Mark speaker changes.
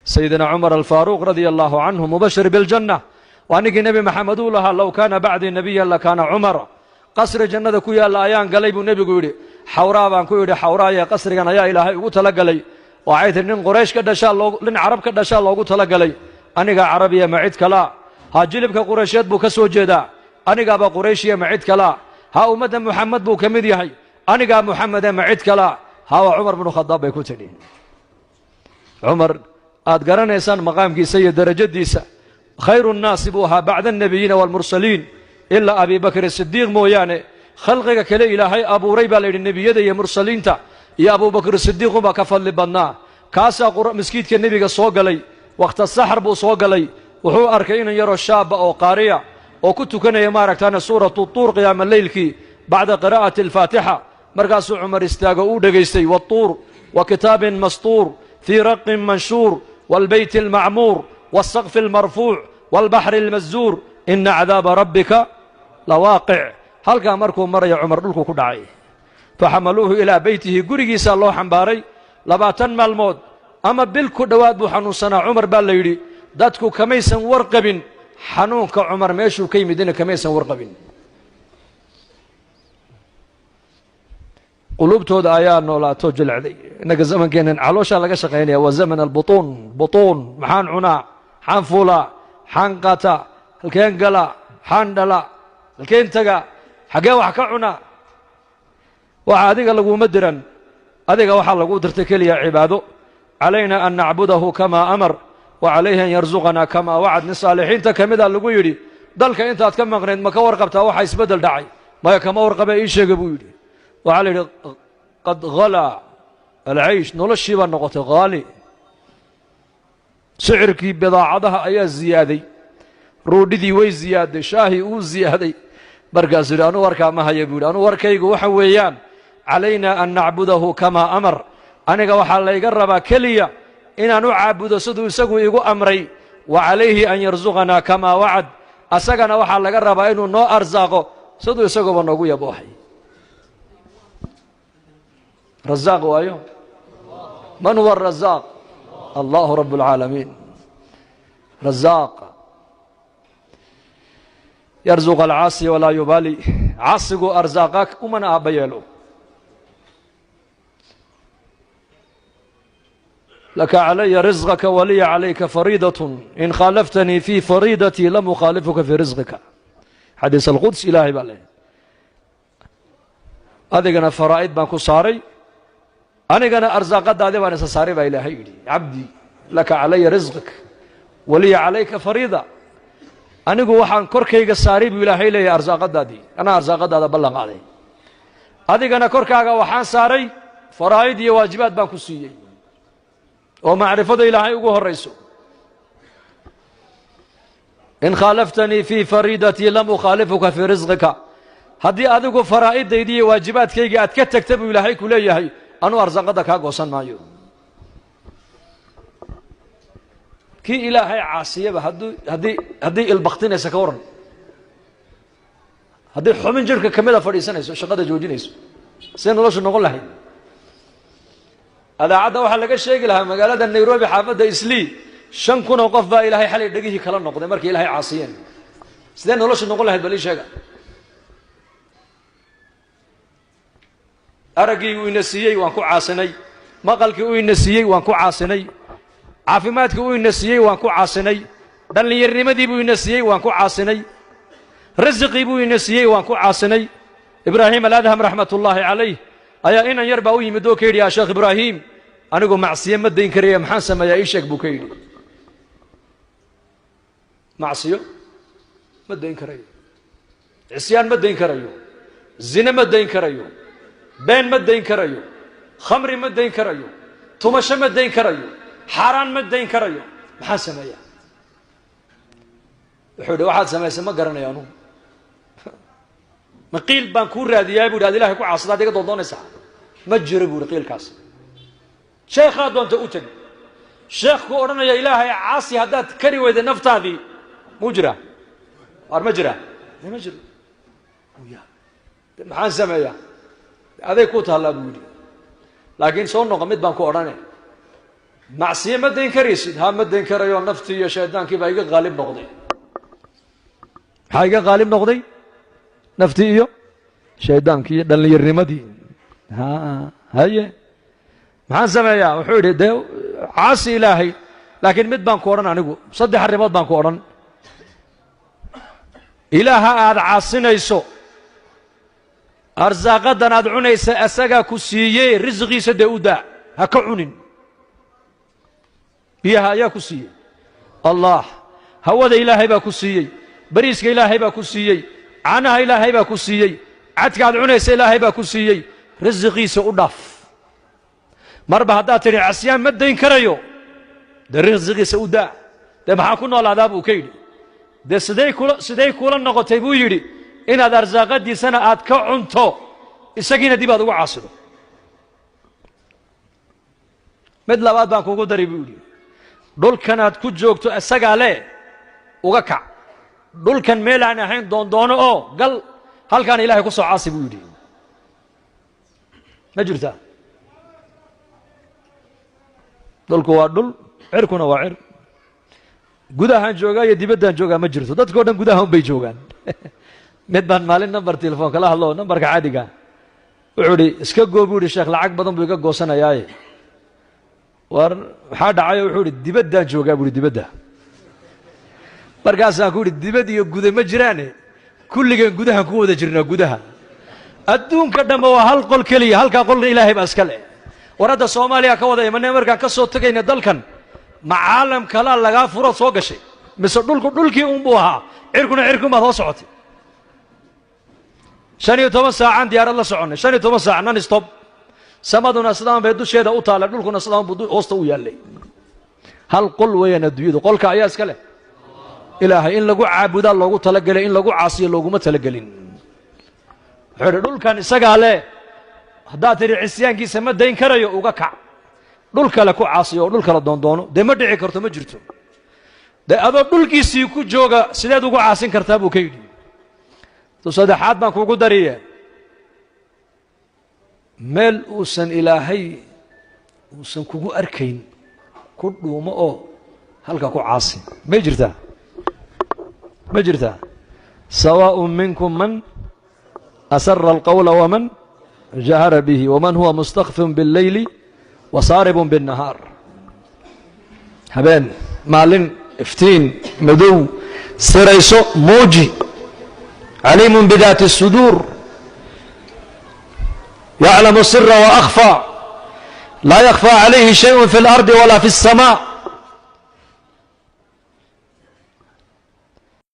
Speaker 1: سيدنا عمر الفاروق رضي الله عنه مبشر بالجنة وأنك نبي محمد لها لو كان بعد نبيا لكان عمر قصر جنة كويا الآيان قليب النبي قولي حورا بان كويا حورا يا قصر جنة يا إلهي قلت لك لي وعيت إن قريش كده شاء الله لن عرب كده شاء الله قلت لك لي أنا عربية معيد كلا هاجلبك قريشيات بو كسو جدا أنا قابا قريشية معيد كلا ها أمد محمد بو كمدي هاي أنا قاب محمد معيد كلا ها عمر بن الخطاب بيكوتني عمر aad garanaysaan maqaamkiisa iyo darajadiisa khayru nnaasi buu ahaa bacda annabiyiina waalmursaliin ilaa abi bakr sidiiq mooyaane khalqiga kale ilaahay abuuray baa layidhi nebiyada iyo mursaliinta iyo abubakr sidiiqunbaa ka fadli badnaa kaasaa maskiidka nebiga soo galay wakhta saxar buu soo galay wuxuu arkay inan yaroo shaaba oo qaariya oo ku tukanaya maaragtaane suuratu tuur qiyaama leylkii bacda qiraa'ati alfaatixa markaasuu cumar istaago uu dhegaystay watuur wa kitaabin mastuur fii raqin manshuur والبيت المعمور والسقف المرفوع والبحر المزور إن عذاب ربك لواقع هل كان مركو مريا عمر دلكو كدعي فحملوه إلى بيته قريسا الله حنباري لباتن مالمود أما بالكو دواد بو حنوسنا عمر بالليلي داتكو كميسا ورقبين حنونك عمر ميشو كي مدينة كميسا ورقبين قلوبتود آيان ولا توجل علي إنك الزمن كان علوشا لقى شقيني وزمن البطون بطون محان عنا حان فولا حان قاتا الكين قلا حان دلا الكين تقا حقا وحكا عنا وعاديك لقو مدرا هذيك وحا لقو ترتكل يا عبادو علينا أن نعبده كما أمر وعليه أن يرزقنا كما وعد نصالحين تكمدا لقو يري دلك انت اتكم غرين ما كورقبتا وحا يسبدل داعي ما كما ورقبه اي شيء ابو يري وعلى قد غلا العيش نولشي بان نقطه غالي سعركي بضاعتها ايا زيادي روددي وي زياده شاهي او زيادي بركاس انو وركا ما هي بودي انو وركaygu waxa weeyaan علينا ان نعبده كما امر aniga waxa la iga rabaa kaliya inaan u caabudo sidoo isagu igu amray وعليه ان يرزقنا كما وعد asagana waxa laga rabaa inuu noo arsaaqo sidoo isagu ba noogu yaboohay رزاق وايو من هو الرزاق الله رب العالمين رزاق يرزق العاصي ولا يبالي عاصق أرزاقك ومن أبيله لك علي رزقك ولي عليك فريضة إن خالفتني في فريضتي لم أخالفك في رزقك حديث القدس إلهي بالله هذا كان فرائض بانكو صاري أنا أرزاقات هذه وأنا ساري بإلهي عبدي لك علي رزقك ولي عليك فريضة أنا جو وحن كركي الساري بإلهي لي أرزاقات هذه أنا أرزاقات هذا بلغ عليه هذه أنا كركا وحن ساري فرائض واجبات بانكسية ومعرفة إلهي وجوه الرئيس إن خالفتني في فريضتي لم أخالفك في رزقك هذه أدوك فرائض دي واجبات كي أتكتب إلهي كليهي أنو أرزاقك كاغوسان مايو كي إلهي عاصية هدي البختين يسكورن هدي حمين جرك كميلة فريسان يسو شقادة جوجين يسو سين الله شو نقول لهي هذا عدا وحا لقى الشيء لها مقالة النيروبي حافظة إسلي شن كون وقف با إلهي حالي دقيه كلام نقضي مركي إلهي عاصيين سين الله شو نقول لهي بلي شيء أرقي وينسيي وانكو عاصني مقلك وينسيي وانكو عاصني عافماتك وينسيي وانكو عاصني دلني يرمدي وينسيي وانكو عاصني رزقي وينسيي وانكو عاصني إبراهيم الأدهم رحمة الله عليه أيا إن يربا ويمدو كيري يا شيخ إبراهيم أنا أقول معصية مدين كريم محاسم يا إيشك بوكيري معصية مدين كريم عصيان مدين كريم زنا مدين كريم بين مدين كريو خمر مدين كريو تمش مدين كريو حرام مدين كريو محاسم يا وحود واحد سماه ما قرنا يا نو مقيل بانكور هذه يا ابو هذه الله يكون عصدا ديك دودونيسا ما جربوا رقيل كاس شيخ هذا انت اوتن شيخ كورنا يا الهي عاصي هدات كري ويد نفط هذه مجرى ار مجرى مجرى ويا محاسم يا هذا كوت هلا بودي لكن صون نقمت بانكو أرانه macsiye ma dayn karaysid ha ma dayn karayo naftii iyo shaydaankii baa iga qaalib noqday maxaa iga qaalib noqday naftii iyo shaydaankii iyo dhallinyarnimadii haye maxaan sameeyaa wuxuu yidhi dee caasi ilaahay laakiin mid baan ku odhan anigu 3 arrimood baan ku odhan ilaaha aad caasinayso arsaaqadan aad cunaysa asagaa ku siiyey risqiisa dee u daa ha ka cunin biyaha ayaa ku siiyey allah hawada ilaahay baa ku siiyey bariiska ilaahay baa ku siiyey caanaha ilaahay baa ku siiyey cadka aad cunaysa ilaahay baa ku siiyey risqiisa u dhaaf marba haddaad tidhi casyaan ma dayn karayo dee risqiisa u daa dee maxaa ku noolaadaa buu ka yidhi dee siday kula noqotay buu yidhi inaad arsaaqadiisana aad ka cunto isagiina dib aad ugu caasido mid labaad baan kugu dari buu yidhi dhulkan aad ku joogto isagaa le uga kac dhulkan meel aan ahayn doondoono oo gal halkaan ilaahay ku soo caasi buu yidhi ma jirtaa dhulku waa dhul cirkuna waa cir gudahaan joogaa iyo dibaddaan joogaa ma jirto dadkao dhan gudaha un bay joogaan mid baan maalin number telefoon kala hadlo numbarka caadiga wuxuu idhi iska goo buu yidhi sheekh lacag badan buu iga goosanayaaye war maxaa dhacayo wuxuu idhi dibaddaan joogaa buu ihi dibadda markaasaan ku idhi dibad iyo guda ma jiraane kulligeen gudahaan ku wada jirnaa gudaha adduunka dhanba waa hal qol keliya halkaa qolna ilaahay baa iska leh war hadda soomaaliya ka wada imanee markaan ka soo tegayna dalkan ma caalam kalaa lagaa furo soo gashay mise dhulkii unbuu ahaa cirkuna cirkunbaad hoo socotay 15 saacaan diyaarad la soconnay 15 saac non stop samaduna sidaan bay dusheeda u taallay dhulkuna sidaan buu hoosta u yaallay hal qol weeyaan adduunyadu qolka ayaa iska leh ilaahay in lagu caabudaa loogu talagelay in lagu caasiyo looguma talagelin wuxuu idhi dhulkan isagaa leh haddaad tidhi cisyaankiisa ma dayn karayo uga kac dhul kale ku caasiyo oo dhul kale doondoono dee ma dhici karto ma jirto dee adoo dhulkiisii ku jooga sideed ugu caasin kartaa buu ka yidhi saddexaad baan kugu dariye meel uusan ilaahay uusan kugu arkayn ku dhuumo oo halka ku caasi ma jirtaa ma jirtaa sawaaءun minkum man asara alqawla waman jahara bihi waman huwa mustakfin biاlleyli wasaaribun biاnnahaar habeen maalin iftiin madow sirayso muuji عليم بذات الصدور يعلم السر وأخفى لا يخفى عليه شيء في الأرض ولا في السماء